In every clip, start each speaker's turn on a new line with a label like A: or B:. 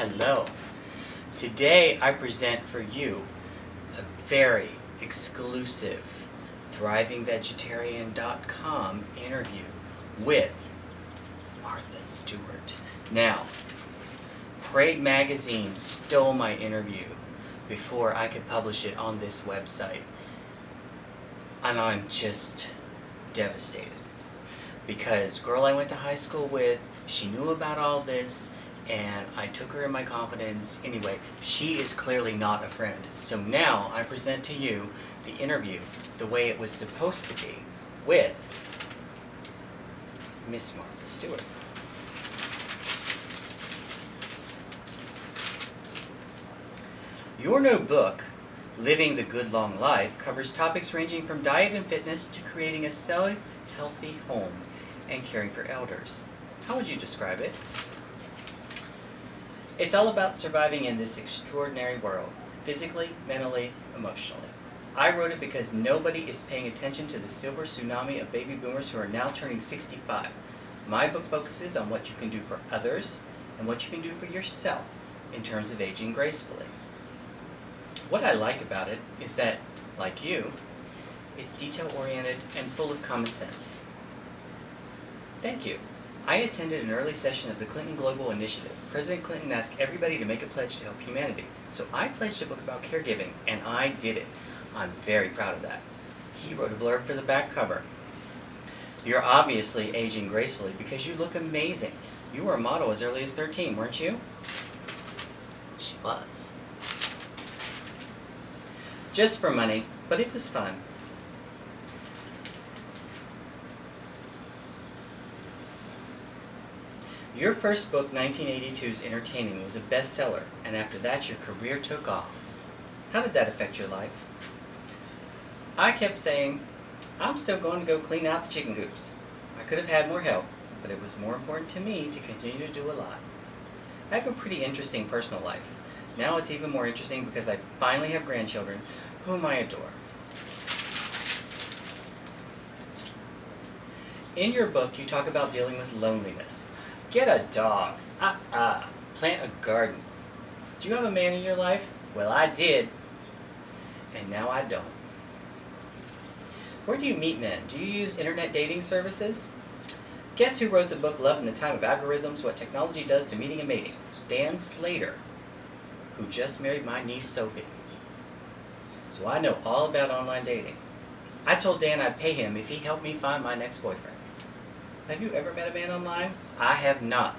A: Hello. Today I present for you a very exclusive ThrivingVegetarian.com interview with Martha Stewart. Now, Parade Magazine stole my interview before I could publish it on this website. And I'm just devastated. Because girl I went to high school with, she knew about all this, and I took her in my confidence. Anyway, she is clearly not a friend. So now I present to you the interview the way it was supposed to be with Miss Martha Stewart. Your new book, Living the Good Long Life, covers topics ranging from diet and fitness to creating a safe, healthy home and caring for elders. How would you describe it? It's all about surviving in this extraordinary world, physically, mentally, emotionally. I wrote it because nobody is paying attention to the silver tsunami of baby boomers who are now turning 65. My book focuses on what you can do for others and what you can do for yourself in terms of aging gracefully. What I like about it is that, like you, it's detail-oriented and full of common sense. Thank you. I attended an early session of the Clinton Global Initiative. President Clinton asked everybody to make a pledge to help humanity. So I pledged a book about caregiving, and I did it. I'm very proud of that. He wrote a blurb for the back cover. You're obviously aging gracefully because you look amazing. You were a model as early as 13, weren't you? She was. Just for money, but it was fun. Your first book, 1982's Entertaining, was a bestseller, and after that your career took off. How did that affect your life? I kept saying, I'm still going to go clean out the chicken coops. I could have had more help, but it was more important to me to continue to do a lot. I have a pretty interesting personal life. Now it's even more interesting because I finally have grandchildren whom I adore. In your book, you talk about dealing with loneliness. Get a dog. Plant a garden. Do you have a man in your life? Well, I did. And now I don't. Where do you meet men? Do you use internet dating services? Guess who wrote the book Love in the Time of Algorithms, What Technology Does to Meeting and Mating? Dan Slater, who just married my niece Sophie. So I know all about online dating. I told Dan I'd pay him if he helped me find my next boyfriend. Have you ever met a man online? I have not.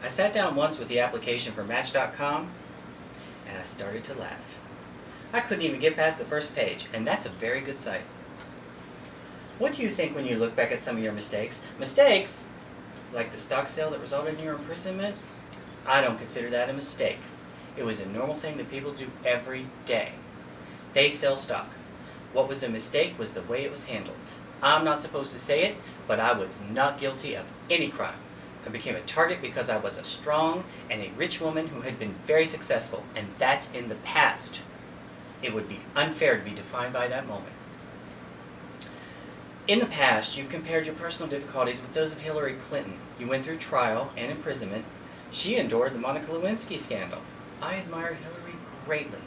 A: I sat down once with the application for Match.com, and I started to laugh. I couldn't even get past the first page, and that's a very good site. What do you think when you look back at some of your mistakes? Mistakes? Like the stock sale that resulted in your imprisonment? I don't consider that a mistake. It was a normal thing that people do every day. They sell stock. What was a mistake was the way it was handled. I'm not supposed to say it, but I was not guilty of any crime. I became a target because I was a strong and a rich woman who had been very successful, and that's in the past. It would be unfair to be defined by that moment. In the past, you've compared your personal difficulties with those of Hillary Clinton. You went through trial and imprisonment. She endured the Monica Lewinsky scandal. I admire Hillary greatly.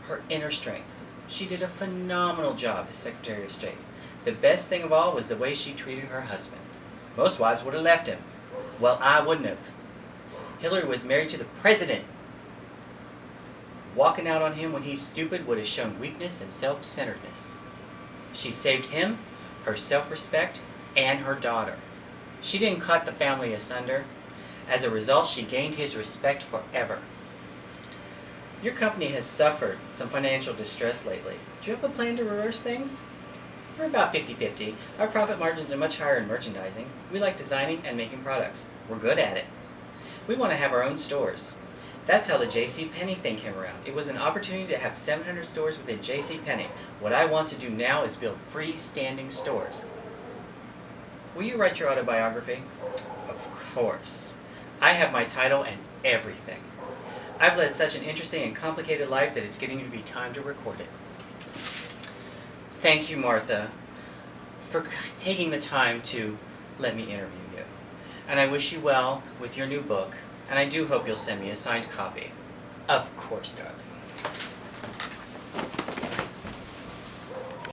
A: Her inner strength. She did a phenomenal job as Secretary of State. The best thing of all was the way she treated her husband. Most wives would have left him. Well, I wouldn't have. Hillary was married to the president. Walking out on him when he's stupid would have shown weakness and self-centeredness. She saved him, her self-respect, and her daughter. She didn't cut the family asunder. As a result, she gained his respect forever. Your company has suffered some financial distress lately. Do you have a plan to reverse things? We're about 50-50. Our profit margins are much higher in merchandising. We like designing and making products. We're good at it. We want to have our own stores. That's how the JCPenney thing came around. It was an opportunity to have 700 stores within JCPenney. What I want to do now is build freestanding stores. Will you write your autobiography? Of course. I have my title and everything. I've led such an interesting and complicated life that it's getting to be time to record it. Thank you, Martha, for taking the time to let me interview you. And I wish you well with your new book, And I do hope you'll send me a signed copy. Of course, darling.